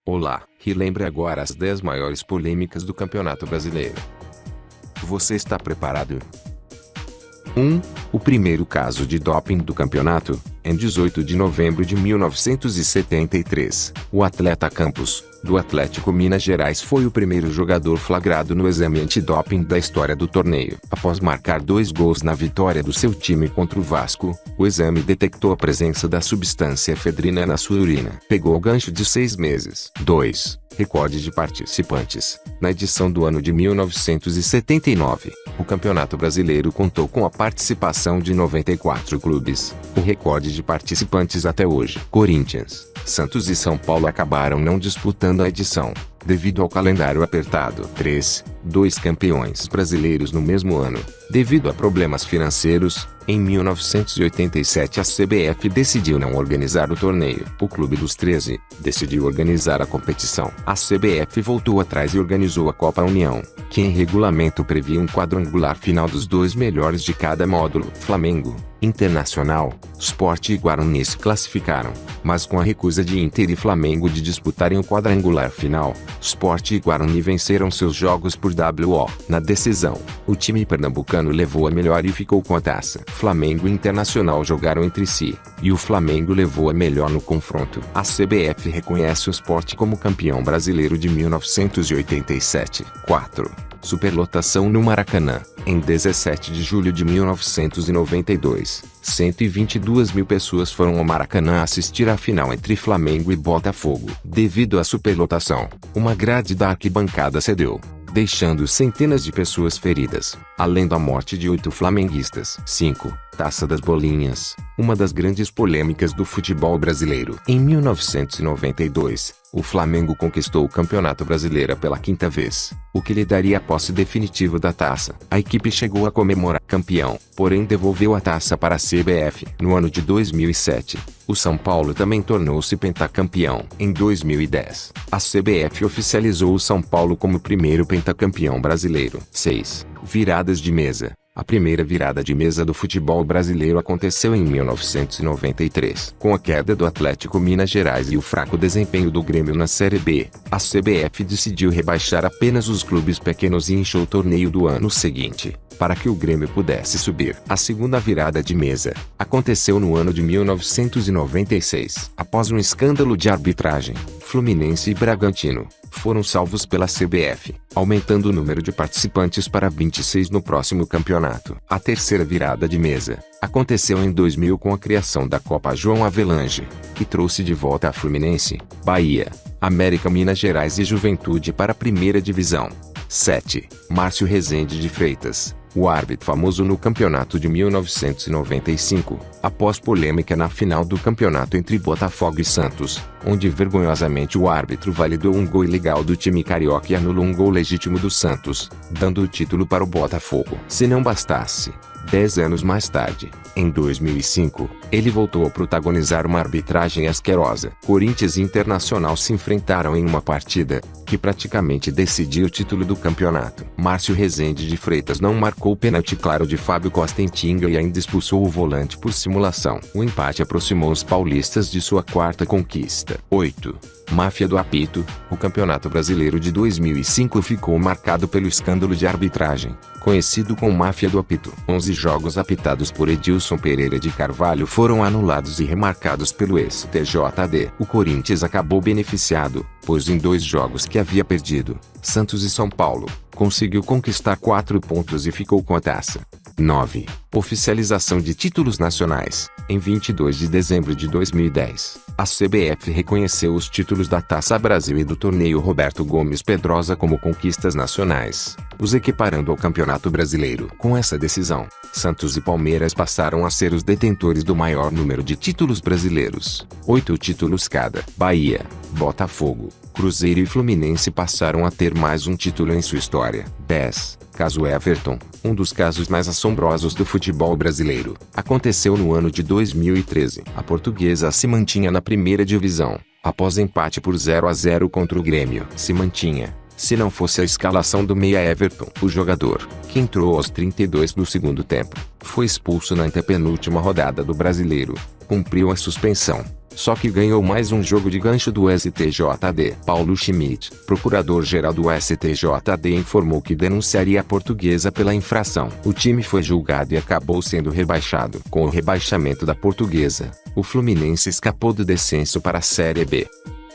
Olá, relembre agora as 10 maiores polêmicas do Campeonato Brasileiro. Você está preparado? 1. O primeiro caso de doping do campeonato, em 18 de novembro de 1973, o atleta Campos, do Atlético Minas Gerais, foi o primeiro jogador flagrado no exame antidoping da história do torneio. Após marcar 2 gols na vitória do seu time contra o Vasco, o exame detectou a presença da substância efedrina na sua urina. Pegou o gancho de 6 meses. 2. Recorde de participantes. Na edição do ano de 1979, o Campeonato Brasileiro contou com a participação de 94 clubes. O recorde de participantes até hoje. Corinthians, Santos e São Paulo acabaram não disputando a edição, devido ao calendário apertado. 3. 2 campeões brasileiros no mesmo ano. Devido a problemas financeiros, em 1987 a CBF decidiu não organizar o torneio. O Clube dos 13 decidiu organizar a competição. A CBF voltou atrás e organizou a Copa União, que em regulamento previa um quadrangular final dos 2 melhores de cada módulo. Flamengo, Internacional, Sport e Guarani se classificaram, mas com a recusa de Inter e Flamengo de disputarem o quadrangular final, Sport e Guarani venceram seus jogos por WO. Na decisão, o time pernambucano levou a melhor e ficou com a taça. Flamengo e Internacional jogaram entre si, e o Flamengo levou a melhor no confronto. A CBF reconhece o Sport como campeão brasileiro de 1987. 4. Superlotação no Maracanã. Em 17 de julho de 1992, 122 mil pessoas foram ao Maracanã assistir à final entre Flamengo e Botafogo. Devido à superlotação, uma grade da arquibancada cedeu, deixando centenas de pessoas feridas, além da morte de 8 flamenguistas. 5. Taça das Bolinhas. Uma das grandes polêmicas do futebol brasileiro. Em 1992, o Flamengo conquistou o Campeonato Brasileiro pela 5ª vez, o que lhe daria a posse definitiva da taça. A equipe chegou a comemorar campeão, porém devolveu a taça para a CBF. No ano de 2007, o São Paulo também tornou-se pentacampeão. Em 2010, a CBF oficializou o São Paulo como o primeiro pentacampeão brasileiro. 6. Viradas de mesa. A primeira virada de mesa do futebol brasileiro aconteceu em 1993. Com a queda do Atlético Minas Gerais e o fraco desempenho do Grêmio na Série B, a CBF decidiu rebaixar apenas os clubes pequenos e inchou o torneio do ano seguinte, para que o Grêmio pudesse subir. A segunda virada de mesa aconteceu no ano de 1996. Após um escândalo de arbitragem, Fluminense e Bragantino foram salvos pela CBF, aumentando o número de participantes para 26 no próximo campeonato. A terceira virada de mesa aconteceu em 2000 com a criação da Copa João Avelange, que trouxe de volta a Fluminense, Bahia, América, Minas Gerais e Juventude para a primeira divisão. 7. Márcio Rezende de Freitas, o árbitro famoso no campeonato de 1995, após polêmica na final do campeonato entre Botafogo e Santos, onde vergonhosamente o árbitro validou um gol ilegal do time carioca e anulou um gol legítimo do Santos, dando o título para o Botafogo. Se não bastasse, 10 anos mais tarde, em 2005, ele voltou a protagonizar uma arbitragem asquerosa. Corinthians e Internacional se enfrentaram em uma partida que praticamente decidiu o título do campeonato. Márcio Rezende de Freitas não marcou o pênalti claro de Fábio Costa em Tinga e ainda expulsou o volante por simulação. O empate aproximou os paulistas de sua 4ª conquista. 8. Máfia do apito. O Campeonato Brasileiro de 2005 ficou marcado pelo escândalo de arbitragem, conhecido como Máfia do apito. 11 jogos apitados por Edilson Pereira de Carvalho foram anulados e remarcados pelo STJD. O Corinthians acabou beneficiado, pois em 2 jogos que havia perdido, Santos e São Paulo, conseguiu conquistar 4 pontos e ficou com a taça. 9. Oficialização de títulos nacionais. Em 22 de dezembro de 2010, a CBF reconheceu os títulos da Taça Brasil e do Torneio Roberto Gomes Pedrosa como conquistas nacionais, os equiparando ao Campeonato Brasileiro. Com essa decisão, Santos e Palmeiras passaram a ser os detentores do maior número de títulos brasileiros, 8 títulos cada. Bahia, Botafogo, Cruzeiro e Fluminense passaram a ter mais um título em sua história. 10. Caso Everton, um dos casos mais assombrosos do futebol brasileiro, aconteceu no ano de 2013. A Portuguesa se mantinha na primeira divisão, após empate por 0-0 contra o Grêmio. Se mantinha, se não fosse a escalação do meia Everton. O jogador, que entrou aos 32 do segundo tempo, foi expulso na antepenúltima rodada do Brasileiro, cumpriu a suspensão, Só que ganhou mais um jogo de gancho do STJD. Paulo Schmidt, procurador-geral do STJD, informou que denunciaria a Portuguesa pela infração. O time foi julgado e acabou sendo rebaixado. Com o rebaixamento da Portuguesa, o Fluminense escapou do descenso para a Série B.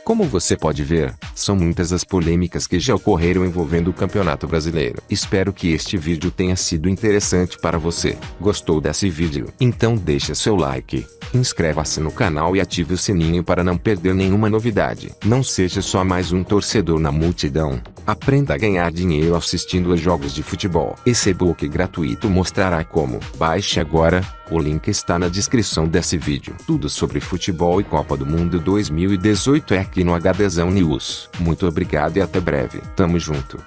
Como você pode ver, são muitas as polêmicas que já ocorreram envolvendo o Campeonato Brasileiro. Espero que este vídeo tenha sido interessante para você. Gostou desse vídeo? Então deixe seu like, inscreva-se no canal e ative o sininho para não perder nenhuma novidade. Não seja só mais um torcedor na multidão. Aprenda a ganhar dinheiro assistindo a jogos de futebol. Esse e-book gratuito mostrará como. Baixe agora, o link está na descrição desse vídeo. Tudo sobre futebol e Copa do Mundo 2018 é aqui no HDzão News. Muito obrigado e até breve. Tamo junto.